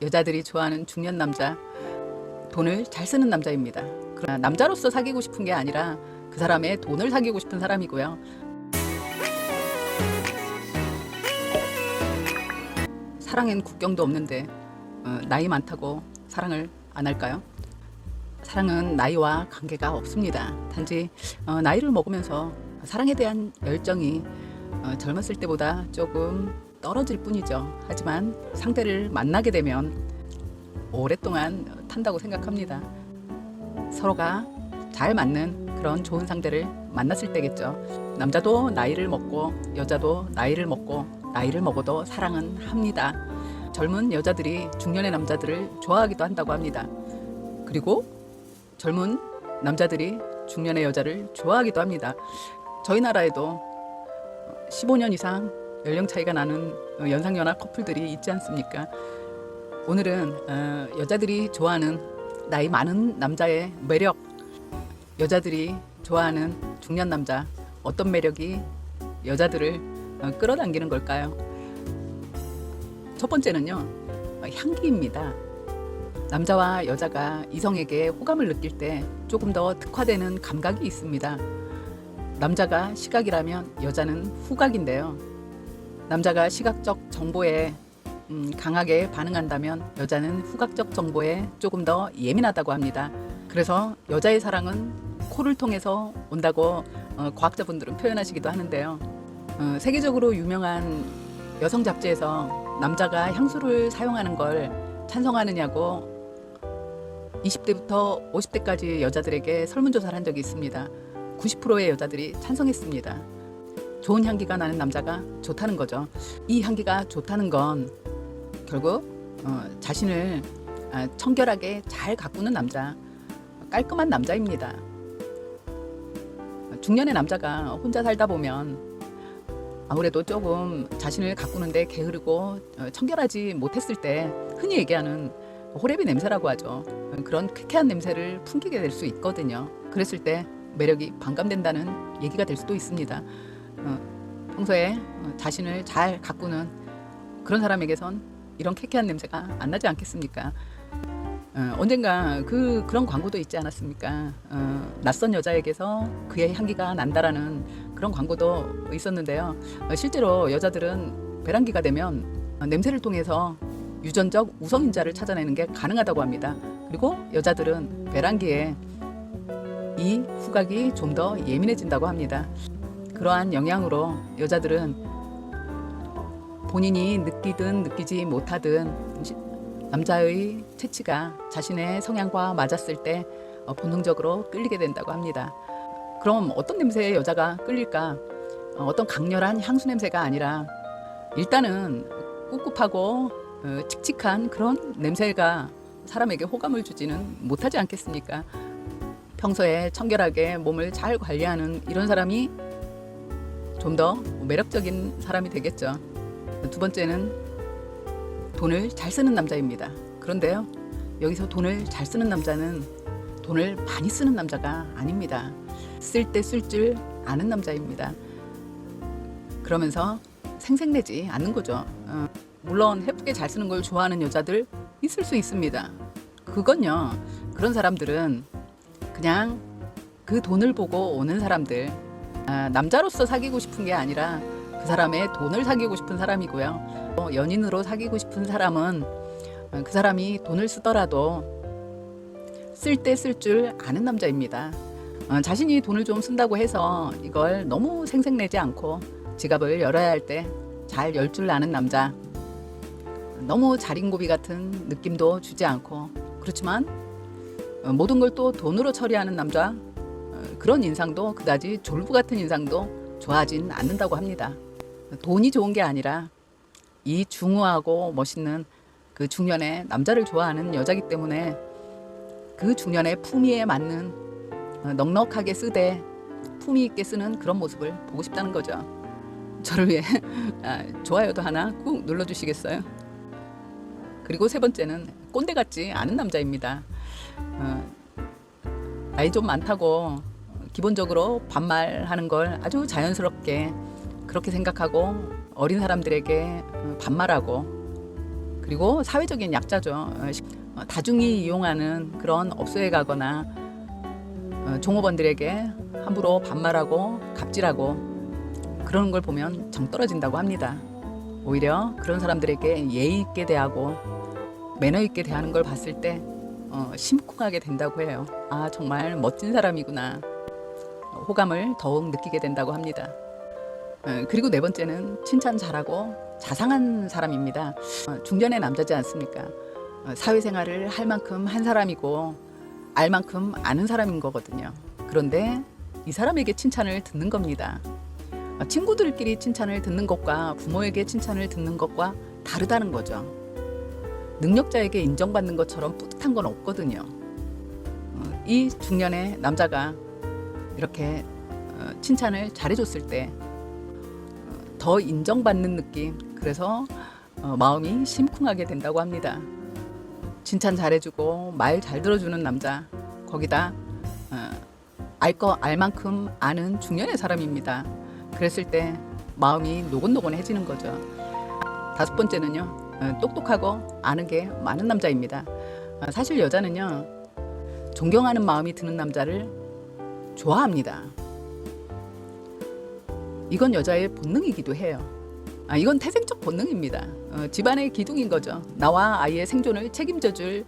여자들이 좋아하는 중년 남자, 돈을 잘 쓰는 남자입니다. 그러나 남자로서 사귀고 싶은 게 아니라 그 사람의 돈을 사귀고 싶은 사람이고요. 사랑엔 국경도 없는데 나이 많다고 사랑을 안 할까요? 사랑은 나이와 관계가 없습니다. 단지 나이를 먹으면서 사랑에 대한 열정이 젊었을 때보다 조금 떨어질 뿐이죠. 하지만 상대를 만나게 되면 오랫동안 탄다고 생각합니다. 서로가 잘 맞는 그런 좋은 상대를 만났을 때겠죠. 남자도 나이를 먹고 여자도 나이를 먹고 나이를 먹어도 사랑은 합니다. 젊은 여자들이 중년의 남자들을 좋아하기도 한다고 합니다. 그리고 젊은 남자들이 중년의 여자를 좋아하기도 합니다. 저희 나라에도 15년 이상 연령 차이가 나는 연상연하 커플들이 있지 않습니까? 오늘은 여자들이 좋아하는 나이 많은 남자의 매력, 여자들이 좋아하는 중년 남자, 어떤 매력이 여자들을 끌어당기는 걸까요? 첫 번째는요, 향기입니다. 남자와 여자가 이성에게 호감을 느낄 때 조금 더 특화되는 감각이 있습니다. 남자가 시각이라면 여자는 후각인데요. 남자가 시각적 정보에 강하게 반응한다면 여자는 후각적 정보에 조금 더 예민하다고 합니다. 그래서 여자의 사랑은 코를 통해서 온다고 과학자분들은 표현하시기도 하는데요. 세계적으로 유명한 여성 잡지에서 남자가 향수를 사용하는 걸 찬성하느냐고 20대부터 50대까지 여자들에게 설문조사를 한 적이 있습니다. 90%의 여자들이 찬성했습니다. 좋은 향기가 나는 남자가 좋다는 거죠. 이 향기가 좋다는 건 결국 자신을 청결하게 잘 가꾸는 남자, 깔끔한 남자입니다. 중년의 남자가 혼자 살다 보면 아무래도 조금 자신을 가꾸는데 게으르고 청결하지 못했을 때 흔히 얘기하는 호레비 냄새라고 하죠. 그런 쾌쾌한 냄새를 풍기게 될 수 있거든요. 그랬을 때 매력이 반감된다는 얘기가 될 수도 있습니다. 평소에 자신을 잘 가꾸는 그런 사람에게선 이런 쾌쾌한 냄새가 안 나지 않겠습니까? 언젠가 그런 광고도 있지 않았습니까? 낯선 여자에게서 그의 향기가 난다라는 그런 광고도 있었는데요. 실제로 여자들은 배란기가 되면 냄새를 통해서 유전적 우성인자를 찾아내는 게 가능하다고 합니다. 그리고 여자들은 배란기에 이 후각이 좀 더 예민해진다고 합니다. 그러한 영향으로 여자들은 본인이 느끼든 느끼지 못하든 남자의 체취가 자신의 성향과 맞았을 때 본능적으로 끌리게 된다고 합니다. 그럼 어떤 냄새에 여자가 끌릴까? 어떤 강렬한 향수 냄새가 아니라 일단은 꿉꿉하고 칙칙한 그런 냄새가 사람에게 호감을 주지는 못하지 않겠습니까? 평소에 청결하게 몸을 잘 관리하는 이런 사람이 좀 더 매력적인 사람이 되겠죠. 두 번째는 돈을 잘 쓰는 남자입니다. 그런데요, 여기서 돈을 잘 쓰는 남자는 돈을 많이 쓰는 남자가 아닙니다. 쓸 때 쓸 줄 아는 남자입니다. 그러면서 생색내지 않는 거죠. 물론 예쁘게 잘 쓰는 걸 좋아하는 여자들 있을 수 있습니다. 그건요, 그런 사람들은 그냥 그 돈을 보고 오는 사람들, 남자로서 사귀고 싶은 게 아니라 그 사람의 돈을 사귀고 싶은 사람이고요. 연인으로 사귀고 싶은 사람은 그 사람이 돈을 쓰더라도 쓸 때 쓸 줄 아는 남자입니다. 자신이 돈을 좀 쓴다고 해서 이걸 너무 생색내지 않고 지갑을 열어야 할 때 잘 열 줄 아는 남자, 너무 자린고비 같은 느낌도 주지 않고, 그렇지만 모든 걸 또 돈으로 처리하는 남자, 그런 인상도 그다지 졸부 같은 인상도 좋아하진 않는다고 합니다. 돈이 좋은 게 아니라 이 중후하고 멋있는 그 중년의 남자를 좋아하는 여자기 때문에 그 중년의 품위에 맞는 넉넉하게 쓰되 품위 있게 쓰는 그런 모습을 보고 싶다는 거죠. 저를 위해 좋아요도 하나 꾹 눌러주시겠어요? 그리고 세 번째는 꼰대 같지 않은 남자입니다. 나이 좀 많다고 기본적으로 반말하는 걸 아주 자연스럽게 그렇게 생각하고 어린 사람들에게 반말하고 그리고 사회적인 약자죠. 다중이 이용하는 그런 업소에 가거나 종업원들에게 함부로 반말하고 갑질하고 그러는 걸 보면 정 떨어진다고 합니다. 오히려 그런 사람들에게 예의 있게 대하고 매너 있게 대하는 걸 봤을 때 심쿵하게 된다고 해요. 아, 정말 멋진 사람이구나. 호감을 더욱 느끼게 된다고 합니다. 그리고 네 번째는 칭찬 잘하고 자상한 사람입니다. 중년의 남자지 않습니까? 사회생활을 할 만큼 한 사람이고 알 만큼 아는 사람인 거거든요. 그런데 이 사람에게 칭찬을 듣는 겁니다. 친구들끼리 칭찬을 듣는 것과 부모에게 칭찬을 듣는 것과 다르다는 거죠. 능력자에게 인정받는 것처럼 뿌듯한 건 없거든요. 이 중년의 남자가 이렇게 칭찬을 잘해줬을 때 더 인정받는 느낌, 그래서 마음이 심쿵하게 된다고 합니다. 칭찬 잘해주고 말 잘 들어주는 남자, 거기다 알 만큼 아는 중년의 사람입니다. 그랬을 때 마음이 노곤노곤해지는 거죠. 다섯 번째는요, 똑똑하고 아는 게 많은 남자입니다. 사실 여자는요, 존경하는 마음이 드는 남자를 좋아합니다. 이건 여자의 본능이기도 해요. 이건 태생적 본능입니다. 집안의 기둥인 거죠. 나와 아이의 생존을 책임져줄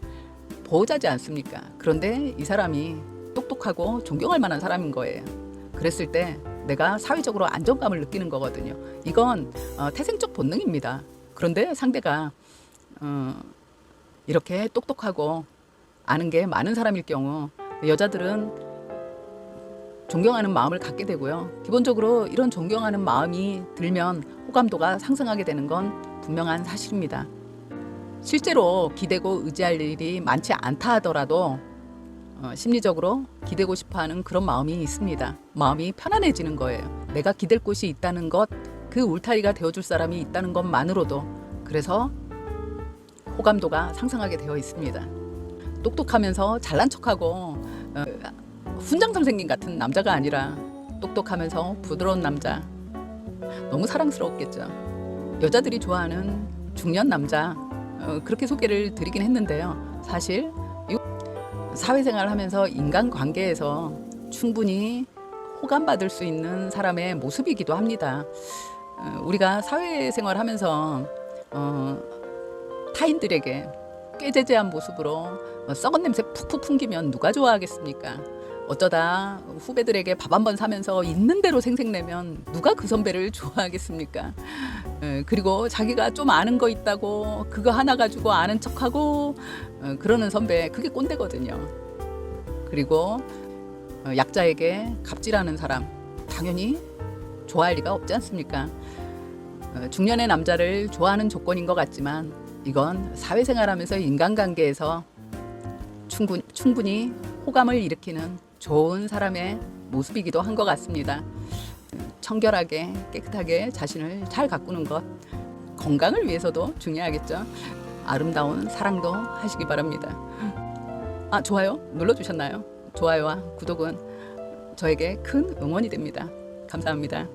보호자지 않습니까? 그런데 이 사람이 똑똑하고 존경할 만한 사람인 거예요. 그랬을 때 내가 사회적으로 안정감을 느끼는 거거든요. 이건 태생적 본능입니다. 그런데 상대가 이렇게 똑똑하고 아는 게 많은 사람일 경우 여자들은 존경하는 마음을 갖게 되고요. 기본적으로 이런 존경하는 마음이 들면 호감도가 상승하게 되는 건 분명한 사실입니다. 실제로 기대고 의지할 일이 많지 않다 하더라도 심리적으로 기대고 싶어하는 그런 마음이 있습니다. 마음이 편안해지는 거예요. 내가 기댈 곳이 있다는 것, 그 울타리가 되어줄 사람이 있다는 것만으로도 그래서 호감도가 상승하게 되어 있습니다. 똑똑하면서 잘난 척하고 훈장 선생님 같은 남자가 아니라 똑똑하면서 부드러운 남자, 너무 사랑스러웠겠죠. 여자들이 좋아하는 중년 남자, 그렇게 소개를 드리긴 했는데요. 사실 사회생활을 하면서 인간관계에서 충분히 호감받을 수 있는 사람의 모습이기도 합니다. 우리가 사회생활을 하면서 타인들에게 꾀죄죄한 모습으로 썩은 냄새 푹푹 풍기면 누가 좋아하겠습니까? 어쩌다 후배들에게 밥 한 번 사면서 있는 대로 생색내면 누가 그 선배를 좋아하겠습니까? 그리고 자기가 좀 아는 거 있다고 그거 하나 가지고 아는 척하고 그러는 선배, 그게 꼰대거든요. 그리고 약자에게 갑질하는 사람, 당연히 좋아할 리가 없지 않습니까? 중년의 남자를 좋아하는 조건인 것 같지만 이건 사회생활하면서 인간관계에서 충분히 호감을 일으키는 좋은 사람의 모습이기도 한 것 같습니다. 청결하게 깨끗하게 자신을 잘 가꾸는 것, 건강을 위해서도 중요하겠죠. 아름다운 사랑도 하시기 바랍니다. 좋아요 눌러주셨나요? 좋아요와 구독은 저에게 큰 응원이 됩니다. 감사합니다.